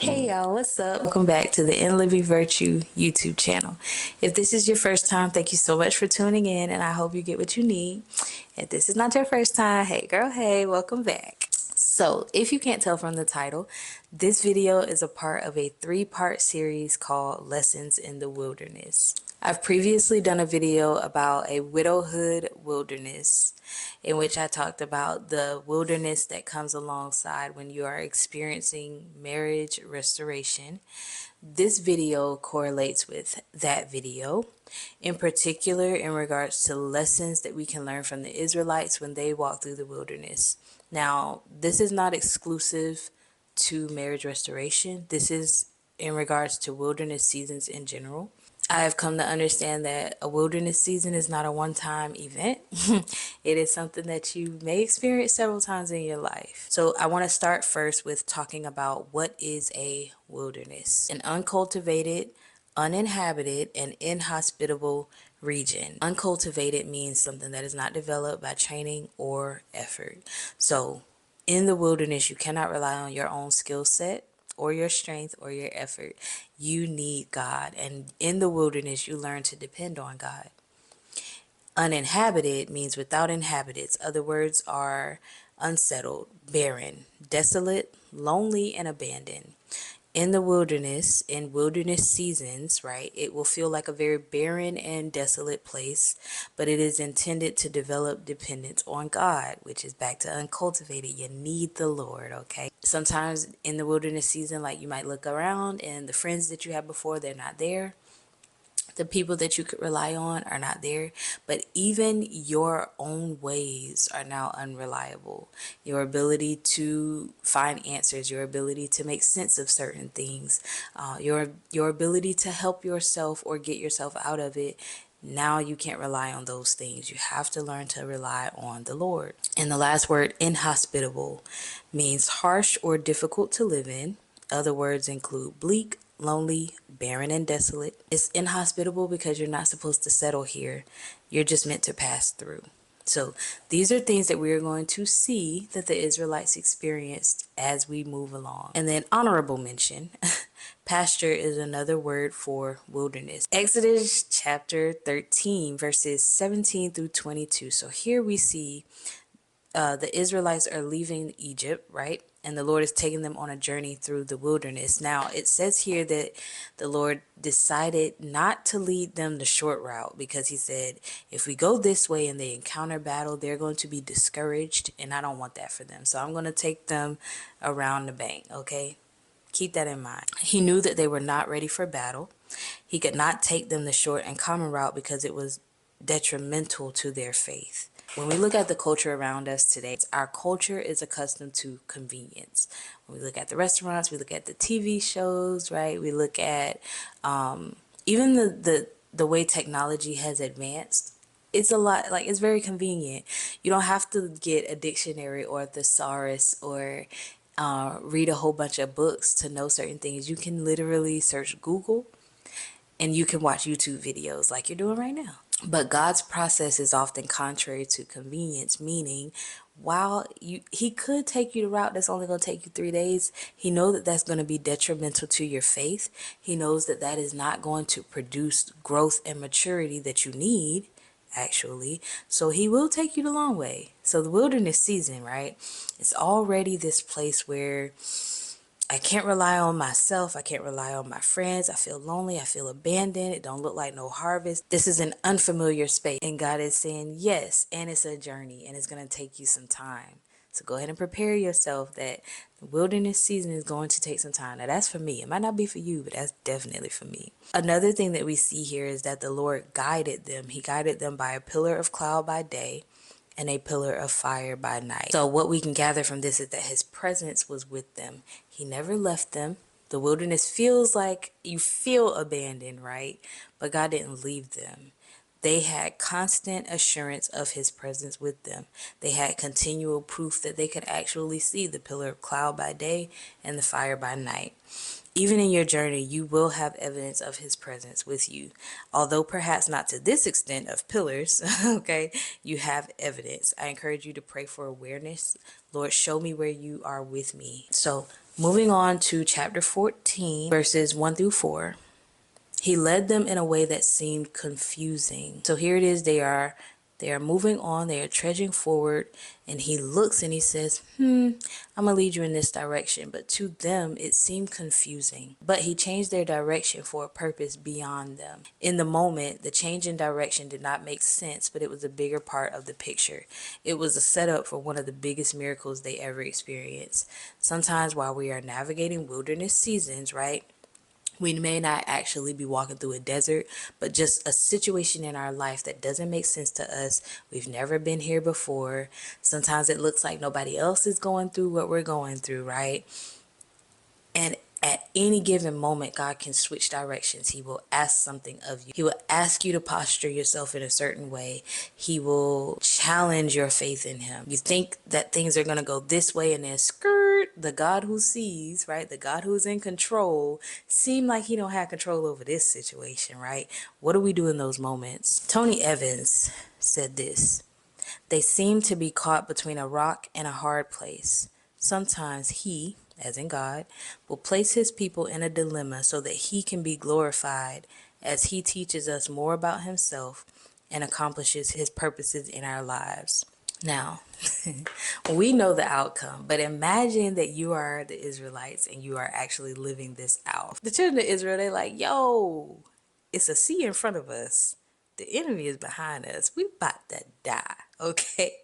Hey y'all, what's up? Welcome back to the In Living Virtue YouTube channel. If this is your first time, thank you so much for tuning in, and I hope you get what you need. If this is not your first time, hey girl, hey, welcome back. So if you can't tell from the title, this video is a part of a 3-part series called Lessons in the Wilderness. I've previously done a video about a widowhood wilderness, in which I talked about the wilderness that comes alongside when you are experiencing marriage restoration. This video correlates with that video, in particular in regards to lessons that we can learn from the Israelites when they walked through the wilderness. Now, this is not exclusive to marriage restoration. This is in regards to wilderness seasons in general. I have come to understand that a wilderness season is not a one-time event. It is something that you may experience several times in your life. So I want to start first with talking about what is a wilderness. An uncultivated, uninhabited, and inhospitable region. Uncultivated means something that is not developed by training or effort. So in the wilderness, you cannot rely on your own skill set or your strength or your effort. You need God. And in the wilderness, you learn to depend on God. Uninhabited means without inhabitants. Other words are unsettled, barren, desolate, lonely, and abandoned. In the wilderness, in wilderness seasons, right, it will feel like a very barren and desolate place, but it is intended to develop dependence on God, which is back to uncultivated. You need the Lord, okay? Sometimes in the wilderness season, like, you might look around and the friends that you had before, they're not there. The people that you could rely on are not there, but even your own ways are now unreliable. Your ability to find answers, your ability to make sense of certain things, your ability to help yourself or get yourself out of it. Now you can't rely on those things. You have to learn to rely on the Lord. And the last word, inhospitable, means harsh or difficult to live in. Other words include bleak, lonely, barren, and desolate. It's inhospitable because you're not supposed to settle here. You're just meant to pass through. So these are things that we are going to see that the Israelites experienced as we move along. And then honorable mention, pasture is another word for wilderness. Exodus chapter 13, verses 17 through 22. So here we see the Israelites are leaving Egypt, right? And the Lord is taking them on a journey through the wilderness. Now, it says here that the Lord decided not to lead them the short route because he said, if we go this way and they encounter battle, they're going to be discouraged, and I don't want that for them. So I'm going to take them around the bank, okay? Keep that in mind. He knew that they were not ready for battle. He could not take them the short and common route because it was detrimental to their faith. When we look at the culture around us today, our culture is accustomed to convenience. When we look at the restaurants, we look at the TV shows, right? We look at even the way technology has advanced. It's a lot, like, it's very convenient. You don't have to get a dictionary or a thesaurus or read a whole bunch of books to know certain things. You can literally search Google and you can watch YouTube videos like you're doing right now. But God's process is often contrary to convenience, meaning while he could take you the route that's only going to take you 3 days, he knows that that's going to be detrimental to your faith. He knows that that is not going to produce growth and maturity that you need, actually. So he will take you the long way. So the wilderness season, right? It's already this place where I can't rely on myself. I can't rely on my friends. I feel lonely. I feel abandoned. It don't look like no harvest. This is an unfamiliar space. And God is saying, yes, and it's a journey and it's going to take you some time. So go ahead and prepare yourself that the wilderness season is going to take some time. Now that's for me. It might not be for you, but that's definitely for me. Another thing that we see here is that the Lord guided them. He guided them by a pillar of cloud by day and a pillar of fire by night. So what we can gather from this is that his presence was with them. He never left them. The wilderness feels like you feel abandoned, right? But God didn't leave them. They had constant assurance of his presence with them. They had continual proof that they could actually see the pillar of cloud by day and the fire by night. Even in your journey, you will have evidence of his presence with you. Although perhaps not to this extent of pillars, okay, you have evidence. I encourage you to pray for awareness. Lord, show me where you are with me. So, moving on to chapter 14, verses 1 through 4. He led them in a way that seemed confusing. So here it is, they are moving on, they are trudging forward, and he looks and he says, I'm gonna lead you in this direction. But to them it seemed confusing. But he changed their direction for a purpose beyond them. In the moment, the change in direction did not make sense, but it was a bigger part of the picture. It was a setup for one of the biggest miracles they ever experienced. Sometimes while we are navigating wilderness seasons, right? We may not actually be walking through a desert, but just a situation in our life that doesn't make sense to us. We've never been here before. Sometimes it looks like nobody else is going through what we're going through, right? And at any given moment, God can switch directions. He will ask something of you. He will ask you to posture yourself in a certain way. He will challenge your faith in him. You think that things are going to go this way, and then skirt, the God who sees, right? The God who's in control, seem like he don't have control over this situation, right? What do we do in those moments? Tony Evans said this: they seem to be caught between a rock and a hard place. Sometimes he, as in God, will place his people in a dilemma so that he can be glorified as he teaches us more about himself and accomplishes his purposes in our lives. Now, we know the outcome, but imagine that you are the Israelites and you are actually living this out. The children of Israel, they're like, yo, it's a sea in front of us. The enemy is behind us. We about to die, okay?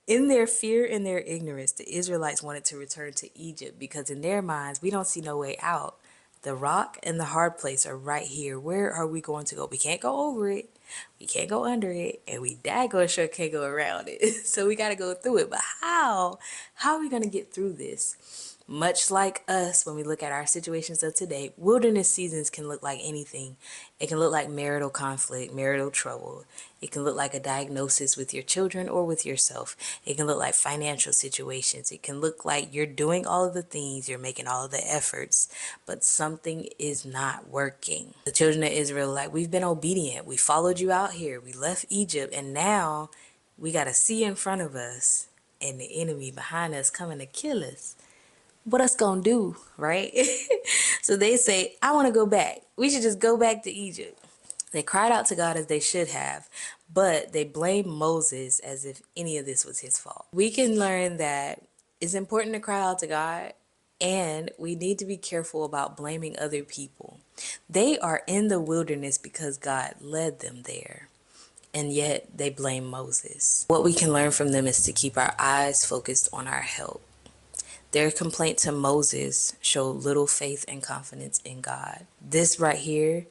In their fear and their ignorance, the Israelites wanted to return to Egypt because in their minds, we don't see no way out. The rock and the hard place are right here. Where are we going to go? We can't go over it. We can't go under it. And we daggone sure can't go around it. So we got to go through it. But how? How are we going to get through this? Much like us, when we look at our situations of today, wilderness seasons can look like anything. It can look like marital conflict, marital trouble. It can look like a diagnosis with your children or with yourself. It can look like financial situations. It can look like you're doing all of the things, you're making all of the efforts, but something is not working. The children of Israel, like, we've been obedient. We followed you out here. We left Egypt, and now we got a sea in front of us and the enemy behind us coming to kill us. What us gonna do, right? So they say, I want to go back. We should just go back to Egypt. They cried out to God as they should have, but they blamed Moses as if any of this was his fault. We can learn that it's important to cry out to God, and we need to be careful about blaming other people. They are in the wilderness because God led them there, and yet they blame Moses. What we can learn from them is to keep our eyes focused on our help. Their complaint to Moses showed little faith and confidence in God. This right here,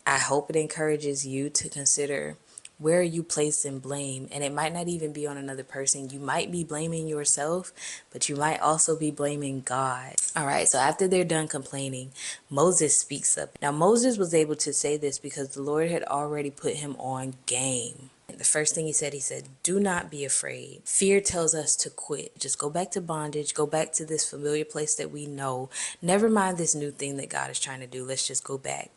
I hope it encourages you to consider, where are you placing blame? And it might not even be on another person. You might be blaming yourself, but you might also be blaming God. All right, so after they're done complaining, Moses speaks up. Now, Moses was able to say this because the Lord had already put him on game. The first thing he said, do not be afraid. Fear tells us to quit. Just go back to bondage. Go back to this familiar place that we know. Never mind this new thing that God is trying to do. Let's just go back.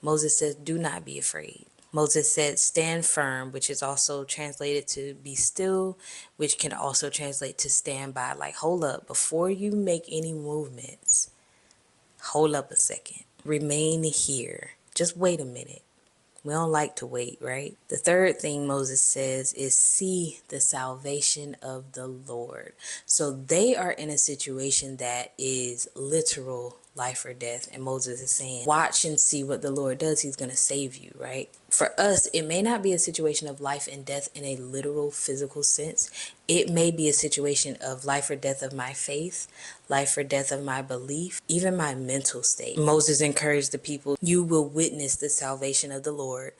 Moses says, do not be afraid. Moses said, stand firm, which is also translated to be still, which can also translate to stand by. Like, hold up, before you make any movements, hold up a second. Remain here. Just wait a minute. We don't like to wait, right? The third thing Moses says is see the salvation of the Lord. So they are in a situation that is literal life or death. And Moses is saying, watch and see what the Lord does. He's going to save you, right? For us, it may not be a situation of life and death in a literal physical sense. It may be a situation of life or death of my faith, life or death of my belief, even my mental state. Moses encouraged the people, you will witness the salvation of the Lord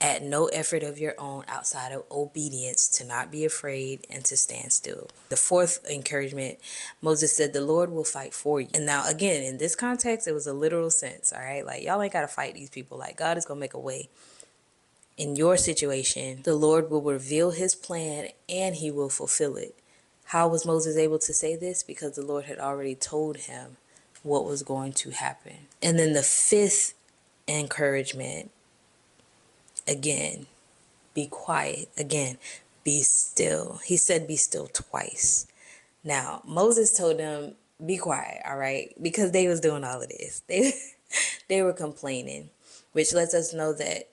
at no effort of your own outside of obedience, to not be afraid and to stand still. The fourth encouragement, Moses said, the Lord will fight for you. And now again, in this context, it was a literal sense, all right? Like, y'all ain't got to fight these people. Like, God is going to make a way. In your situation, the Lord will reveal his plan and he will fulfill it. How was Moses able to say this? Because the Lord had already told him what was going to happen. And then the fifth encouragement, again, be quiet. Again, be still. He said be still twice. Now, Moses told them, be quiet, all right? Because they was doing all of this. They were complaining, which lets us know that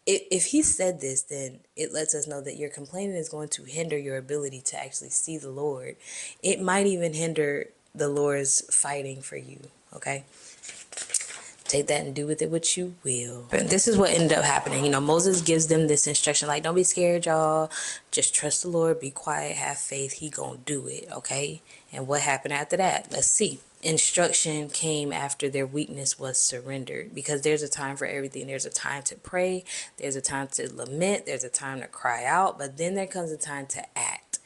if he said this, then it lets us know that your complaining is going to hinder your ability to actually see the Lord. It might even hinder the Lord's fighting for you, okay? Take that and do with it what you will. And this is what ended up happening. You know, Moses gives them this instruction, like, don't be scared, y'all. Just trust the Lord, be quiet, have faith. He gonna do it, okay? And what happened after that? Let's see. Instruction came after their weakness was surrendered, because there's a time for everything. There's a time to pray, there's a time to lament, there's a time to cry out, but then there comes a time to act.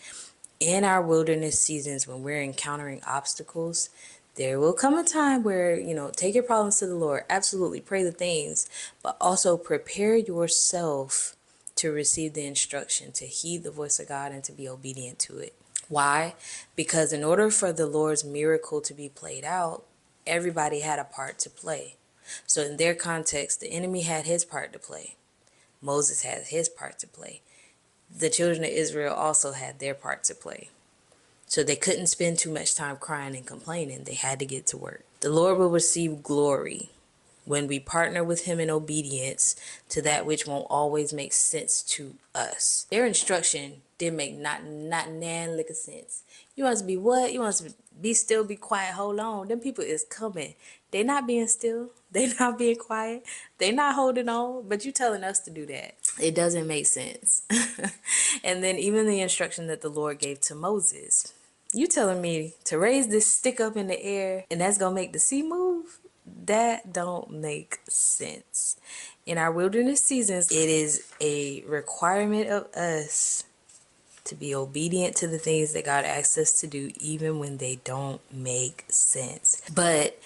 In our wilderness seasons, when we're encountering obstacles, there will come a time where, take your problems to the Lord. Absolutely, pray the things, but also prepare yourself to receive the instruction, to heed the voice of God, and to be obedient to it. Why? Because in order for the Lord's miracle to be played out, everybody had a part to play. So in their context, the enemy had his part to play. Moses had his part to play. The children of Israel also had their part to play. So they couldn't spend too much time crying and complaining. They had to get to work. The Lord will receive glory when we partner with him in obedience to that which won't always make sense to us. Their instruction didn't make not nan lick of sense. You want us to be what? You want us to be still, be quiet, hold on. Them people is coming. They not being still. They not being quiet. They not holding on. But you telling us to do that. It doesn't make sense. And then even the instruction that the Lord gave to Moses. You telling me to raise this stick up in the air and that's gonna make the sea move? That don't make sense. In our wilderness seasons, it is a requirement of us to be obedient to the things that God asks us to do, even when they don't make sense. But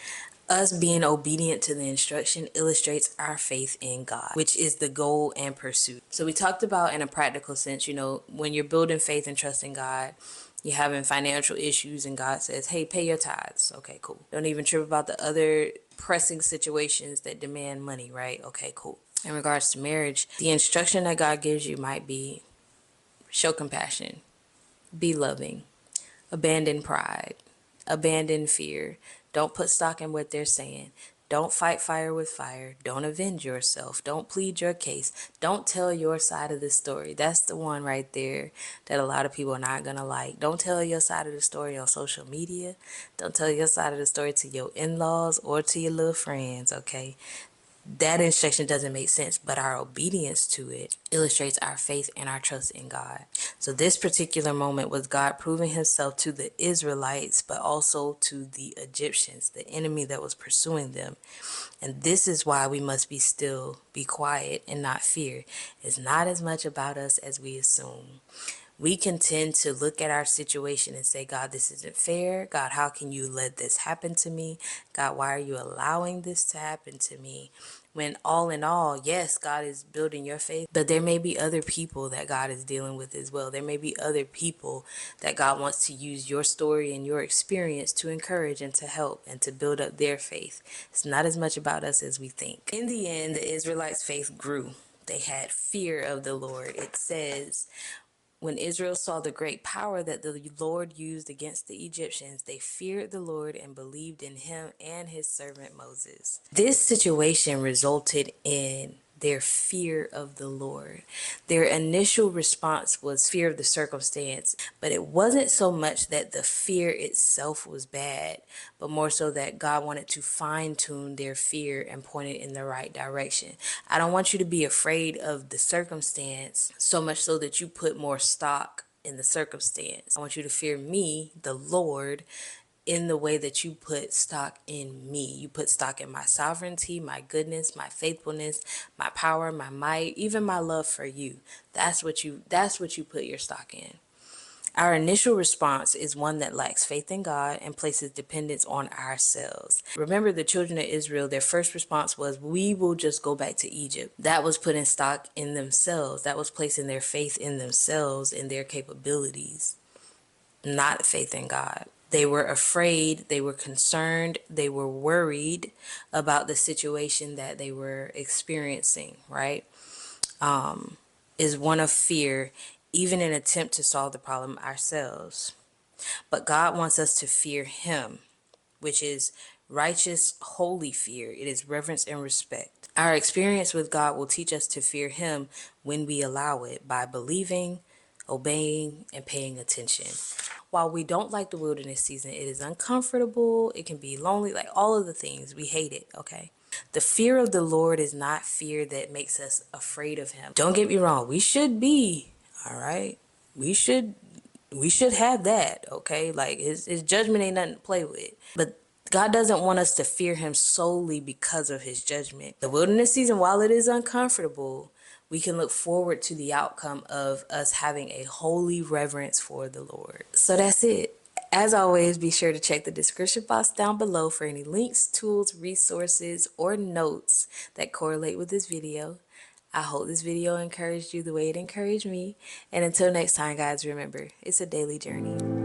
us being obedient to the instruction illustrates our faith in God, which is the goal and pursuit. So we talked about, in a practical sense, when you're building faith and trust in God, you're having financial issues and God says, hey, pay your tithes. Okay, cool. Don't even trip about the other pressing situations that demand money, right? Okay, cool. In regards to marriage, the instruction that God gives you might be show compassion, be loving, abandon pride, abandon fear. Don't put stock in what they're saying. Don't fight fire with fire. Don't avenge yourself. Don't plead your case. Don't tell your side of the story. That's the one right there that a lot of people are not going to like. Don't tell your side of the story on social media. Don't tell your side of the story to your in-laws or to your little friends, okay? That instruction doesn't make sense, but our obedience to it illustrates our faith and our trust in God. So this particular moment was God proving himself to the Israelites, but also to the Egyptians, the enemy that was pursuing them. And this is why we must be still, be quiet, and not fear. It's not as much about us as we assume. We can tend to look at our situation and say, God, this isn't fair. God, how can you let this happen to me? God, why are you allowing this to happen to me? When all in all, yes, God is building your faith, but there may be other people that God is dealing with as well. There may be other people that God wants to use your story and your experience to encourage and to help and to build up their faith. It's not as much about us as we think. In the end, the Israelites' faith grew. They had fear of the Lord. It says, when Israel saw the great power that the Lord used against the Egyptians, they feared the Lord and believed in him and his servant Moses. This situation resulted in their fear of the Lord. Their initial response was fear of the circumstance, but it wasn't so much that the fear itself was bad, but more so that God wanted to fine-tune their fear and point it in the right direction. I don't want you to be afraid of the circumstance so much so that you put more stock in the circumstance. I want you to fear me, the Lord, in the way that you put stock in me. You put stock in my sovereignty, my goodness, my faithfulness, my power, my might, even my love for you. That's what you put your stock in. Our initial response is one that lacks faith in God and places dependence on ourselves. Remember, the children of Israel, their first response was, we will just go back to Egypt. That was putting stock in themselves. That was placing their faith in themselves and their capabilities, not faith in God. They were afraid, they were concerned, they were worried about the situation that they were experiencing, right? Is one of fear, even an attempt to solve the problem ourselves. But God wants us to fear Him, which is righteous, holy fear. It is reverence and respect. Our experience with God will teach us to fear Him when we allow it by believing, obeying, and paying attention. While we don't like the wilderness season, it is uncomfortable, it can be lonely, like all of the things. We hate it, okay? The fear of the Lord is not fear that makes us afraid of Him. Don't get me wrong, we should be, all right? We should have that, okay? Like his judgment ain't nothing to play with. But God doesn't want us to fear Him solely because of His judgment. The wilderness season, while it is uncomfortable, we can look forward to the outcome of us having a holy reverence for the Lord. So that's it. As always, be sure to check the description box down below for any links, tools, resources, or notes that correlate with this video. I hope this video encouraged you the way it encouraged me. And until next time, guys, remember, it's a daily journey.